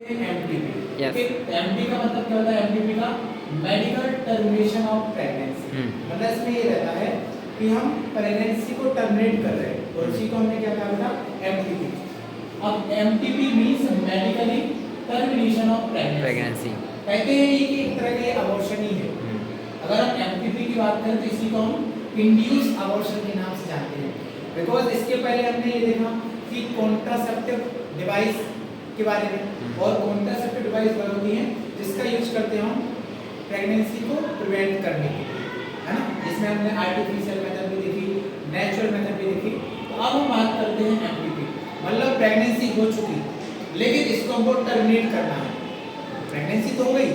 MTP. Yes. MT का मतलब क्या होता है? एमटीपी का मेडिकल टर्मिनेशन ऑफ प्रेगनेंसी। मतलब इसमें ये रहता है कि हम प्रेगनेंसी को टर्मिनेट कर रहे हैं और उसी को हमने क्या कहा था? एमटीपी। अब MTP means medically termination of pregnancy. कहते हैं ये कि एक तरह के अबॉर्शन ही है। अगर हम एमटीपी की बात करें तो इसी को हम इंड्यूस अबॉर्शन के नाम से जानते हैं। बिकॉज इसके पहले हमने ये देखा कि कॉन्ट्रासेप्टिव डिवाइस के बारे में, और कॉन्ट्रासेप्टिव डिवाइस वह होती है जिसका यूज करते हैं हम प्रेगनेंसी को प्रिवेंट करने के लिए, है ना। जिसमें हमने आर्टिफिशियल मेथड भी देखी, नेचुरल मेथड भी देखी। तो अब हम बात करते हैं एमटीपी, मतलब प्रेगनेंसी हो चुकी लेकिन इसको हमको टर्मिनेट करना है। प्रेगनेंसी तो हो गई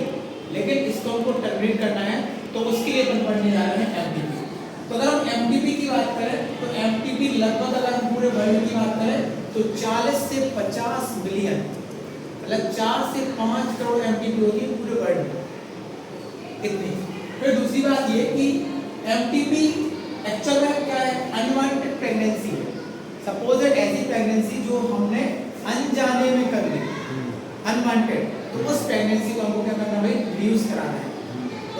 लेकिन इसको हमको टर्मिनेट करना है, तो उसके लिए अपन पढ़ने जा रहे हैं एमटीपी। तो अगर हम एमटीपी की बात करें तो एमटीपी लगभग अगर हम पूरे वर्ल्ड की बात करें तो 40 से 50 बिलियन, मतलब 4 से 5 करोड़ एमटीपी होती है पूरे वर्ल्ड में, इतनी। फिर दूसरी बात ये कि एमटीपी एक्चुअल में क्या है? अनवांटेड प्रेगनेंसी है। सपोज दैट ऐसी प्रेगनेंसी जो हमने अनजाने में कर ली, अनवांटेड, तो उस प्रेगनेंसी को हमको क्या करना है भाई? रिड्यूस कराना है,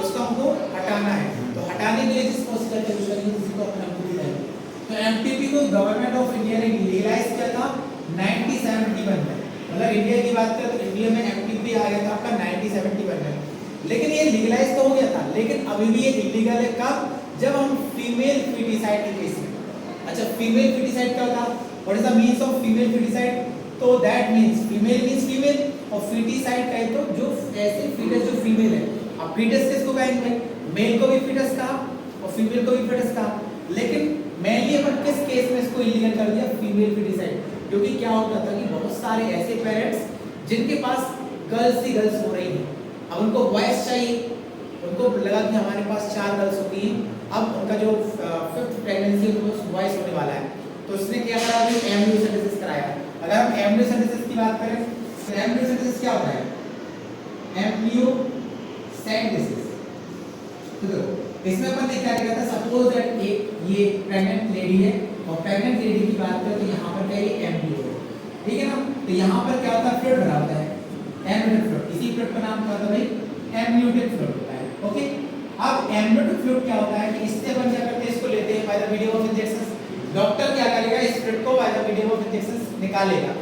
उसको हमको हटाना है। तो हटाने के लिए जिस प्रोसीजर का यूज करेंगे उसी को अपन एमटीपी कहेंगे। तो एमटीपी को गवर्नमेंट ऑफ इंडिया ने लीगलाइज किया था 1971 में। मतलब इंडिया की बात करें तो इंडिया में एमटीपी आ गया था आपका 1971 में। लेकिन ये लीगलाइज तो हो गया था, लेकिन अभी भी ये इलीगल है। कब? जब हम फीमेल फीटिसाइड के केस में। अच्छा, फीमेल फीटिसाइड क्या होता है? What is the means of female foeticide? तो that means female means female, और फीटिसाइड कहे तो जो ऐसे फीटस जो फीमेल है। अब फीटस किसको कहेंगे? मेल को भी फीटस कहा और फीमेल को भी फीटस कहा, लेकिन मेनली अपन किस केस में इसको इलीगल कर दिया? Female foeticide. क्योंकि क्या होता था कि बहुत सारे ऐसे पेरेंट्स जिनके पास गर्ल्स ही गर्ल्स हो रही हैं, अब उनको बॉयज चाहिए, उनको लगा कि हमारे पास 4 गर्ल्स होती हैं, अब उनका जो 5th प्रेगनेंसी है वो बॉयज होने वाला है, तो उसने क्या करा? अभी एम्ब्रियोसेंटेसिस कराया। अगर हम एम्ब्रियोसेंटेसिस की बात करें तो एम्ब्रियोसेंटेसिस क्या होता है? एम्ब्रियोसेंटेसिस, तो देखो इसमें अपन ने क्या किया था? सपोज दैट एक ये प्रेग्नेंट लेडी है, और प्रेग्नेंट लेडी की बात करें तो यहाँ पर क्या है? एम्ब्रियो है, ठीक है ना। तो यहाँ पर क्या होता है? फ्लूइड भरा होता है, एम्ब्रियोटिक फ्लूइड। इसी फ्लूइड का नाम क्या होता है भाई? एम्ब्रियोटिक फ्लूइड होता है। ओके, अब एम्ब्रियोटिक फ्लूइड क्या होता है कि इससे अपन क्या करते हैं? इसको लेते हैं by the medium of injection. Doctor क्या करेगा? इस फ्लूइड को by the medium of injection निकालेगा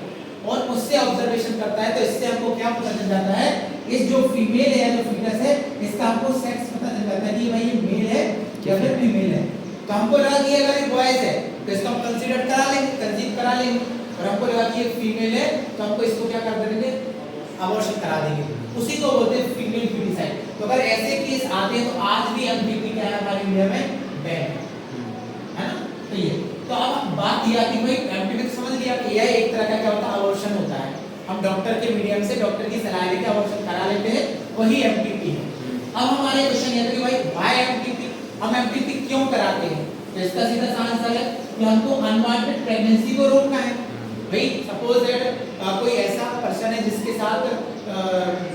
और उससे ऑब्जर्वेशन करता है। तो इससे हमको क्या पता चल जाता है? इस जो फीमेल है, जो फीटस है, इसका हमको सेक्स पता चल जाता है कि भाई ये मेल है या फिर फीमेल है। तो हमको लगा कि अगर ये बॉयज है तो इसको हम कंसीडर करा लेंगे, कंसीव करा लेंगे, और हमको लगा कि ये फीमेल है तो हमको इसको क्या कर देंगे? अबॉर्शन करा देंगे। उसी को बोलते हैं फीमेल फीटिसाइड। तो अगर ऐसे केस आते हैं तो आज भी एमटीपी क्या है हमारे इंडिया में? बैन है ना। तो ये तो अब बात ये आती है भाई एमटीपी तो समझ लिया कि यह एक तरह का क्या होता है? अबॉर्शन होता है। हम डॉक्टर के मीडियम से डॉक्टर की सलाह लेके अबॉर्शन करा लेते हैं, वही एमटीपी है। अब हमारे क्वेश्चन ये है कि भाई व्हाई एमटीपी? हम एमटीपी क्यों कराते हैं? तो इसका सीधा सा आंसर है कि हमको अनवांटेड प्रेगनेंसी को रोकना है। भाई सपोज दैट कोई ऐसा पर्सन है जिसके साथ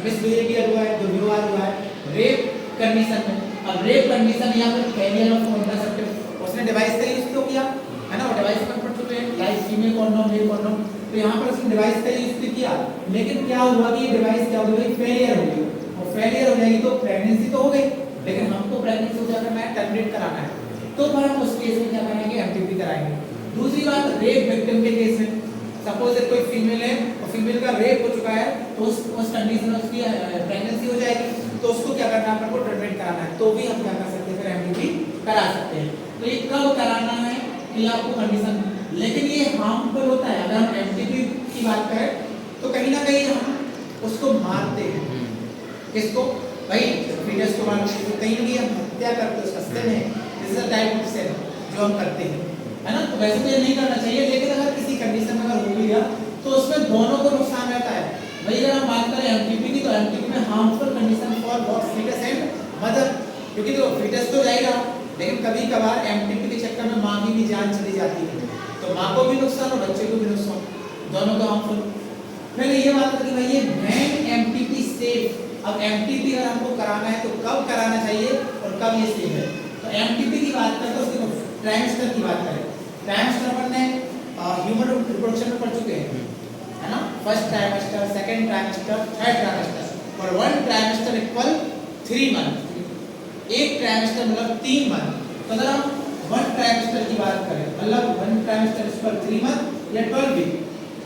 मिसबिहेवियर हुआ है, दुर्व्यवहार हुआ है रेप कंडीशन में। अब रेप कंडीशन या फिर फेलियर ऑफ कॉन्ट्रासेप्टिव, उसने डिवाइस का यूज तो किया है ना, वो डिवाइस पर पड़ चुके हैं, like female condom, male condom. तो यहाँ पर उसने डिवाइस का यूज किया, लेकिन क्या हुआ कि ये डिवाइस क्या हो गई? फेलियर हो गई। और फेलियर हो जाएगी तो प्रेगनेंसी तो हो गई, लेकिन हमको प्रेगनेंसी को क्या करना है? टर्मिनेट कराना है। तो फिर हम उस केस में क्या करेंगे? एमटीपी कराएंगे। दूसरी बात, रेप विक्टिम के केस में सपोज दैट कोई फीमेल है और फीमेल का रेप हो चुका है, तो उस कंडीशन में उसकी प्रेगनेंसी हो जाएगी, तो उसको क्या करना है? हमको टर्मिनेट कराना है। तो भी हम क्या कर सकते हैं? फिर एमटीपी करा सकते हैं। तो ये कब कराना है कि आपको कंडीशन, लेकिन ये हार्मफुल होता है। अगर हम एमटीपी की बात करें तो कहीं ना कहीं हम उसको मारते हैं। किसको? भाई फीटस को मारते हैं, तो कहीं ना कहीं हम हत्या करते हैं उसका। सेन है, this is a type of Sen जो हम करते हैं, है ना। तो वैसे तो ये नहीं करना चाहिए, लेकिन अगर किसी कंडीशन में अगर हो भी गया तो उसमें दोनों को नुकसान रहता है। भाई अगर हम बात करें एमटीपी की, तो एमटीपी में harmful condition for both foetus and mother, क्योंकि देखो फीटस तो जाएगा, लेकिन कभी कभार एमटीपी के चक्कर में माँ की भी जान चली जाती है, तो माँ को भी नुकसान और बच्चे को भी नुकसान, दोनों को हार्मफुल। मैंने ये बात करी भाई ये व्हेन एमटीपी सेफ। अब एमटीपी अगर हमको कराना है तो कब कराना चाहिए और कब ये सेफ है? तो एमटीपी की बात करते हैं उसके ट्राइमेस्टर की बात करें। ट्राइमेस्टर अपन ने ह्यूमन रिप्रोडक्शन में पढ़ चुके हैं, है ना, first trimester, second trimester, third trimester और वन ट्राइमेस्टर इक्वल 3 मंथ। एक ट्राइमेस्टर मतलब 3 मंथ। तो अगर हम वन ट्राइमेस्टर की बात करें मतलब वन ट्राइमेस्टर इक्वल 3 मंथ या 12 वीक,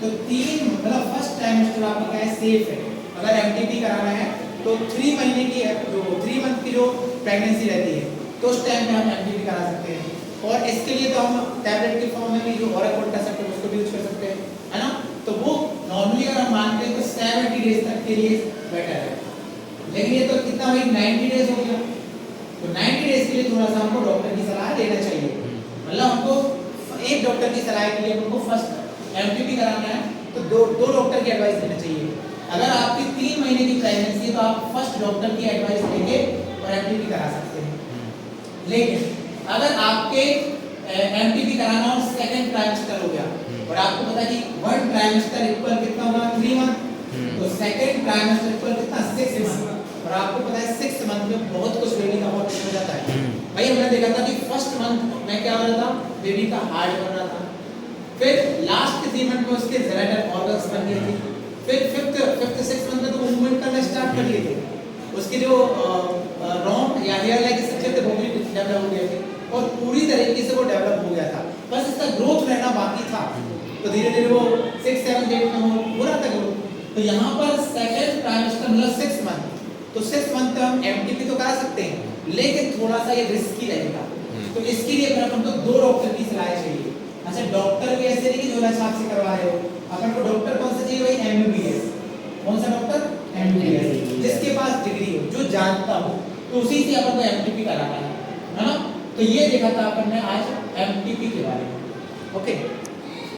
तो 3 मतलब फर्स्ट ट्राइमेस्टर आपका क्या है, सेफ है। अगर एमटीपी कराना है तो 3 महीने की जो 3 मंथ की जो प्रेगनेंसी रहती है तो उस टाइम में हम एमटीपी करा सकते हैं। और इसके लिए तो हम टैबलेट के फॉर्म में भी जो ओरल कॉन्ट्रासेप्टिव है उसको भी यूज कर सकते हैं, है ना। तो वो नॉर्मली अगर हम मानते हैं तो 70 डेज तक के लिए बेटर है। लेकिन ये तो कितना भाई 90 डेज हो गया, तो 90 डेज के लिए थोड़ा सा हमको डॉक्टर की सलाह लेना चाहिए। मतलब हमको एक डॉक्टर की सलाह के लिए हमको फर्स्ट एमटीपी कराना है तो दो डॉक्टर की एडवाइस लेना चाहिए। अगर आपकी 3 महीने की प्रेगनेंसी है तो आप फर्स्ट डॉक्टर की एडवाइस लेके और एमटीपी करा सकते हैं। लेकिन अगर आपके एमटीपी कराना और सेकंड ट्राइमेस्टर हो गया और आपको पता है कि वन ट्राइमेस्टर इक्वल कितना होगा 3 मंथ, तो सेकंड ट्राइमेस्टर इक्वल कितना 6 मंथ। और आपको पता है 6 मंथ में बहुत कुछ बेबी का बहुत हो जाता है। भाई हमने देखा था कि फर्स्ट मंथ में क्या हो रहा था, बेबी का हार्ट बन रहा था, फिर लास्ट 3 मंथ में उसके जेनेटल ऑर्गन्स बन गए थे, फिर फिफ्थ 6 मंथ में तो मूवमेंट करना स्टार्ट कर लिए थे, उसके जो रोम या हेयर लाइक स्ट्रक्चर थे वो भी डेवलप हो गए थे और पूरी तरीके से वो डेवलप हो गया था, बस इसका ग्रोथ रहना बाकी था। तो धीरे धीरे वो 6, 7, 8 में हो रहा था ग्रोथ। तो यहाँ पर सेकंड ट्राइमेस्टर मतलब 6 मंथ, तो 6 मंथ तक हम एमटीपी तो करा सकते हैं लेकिन थोड़ा सा ये रिस्की रहेगा। तो इसके लिए फिर अपन को 2 डॉक्टर की सलाह चाहिए। अच्छा डॉक्टर भी ऐसे नहीं कि जो हिसाब से करवा रहे हो, अपन को डॉक्टर कौन सा चाहिए भाई, एमबीबीएस। कौन सा डॉक्टर, एमबीबीएस, जिसके पास डिग्री हो, जो जानता हो, तो उसी से अपन को एमटीपी कराना है ना। तो ये देखा था अपन ने आज एमटीपी के बारे में। ओके।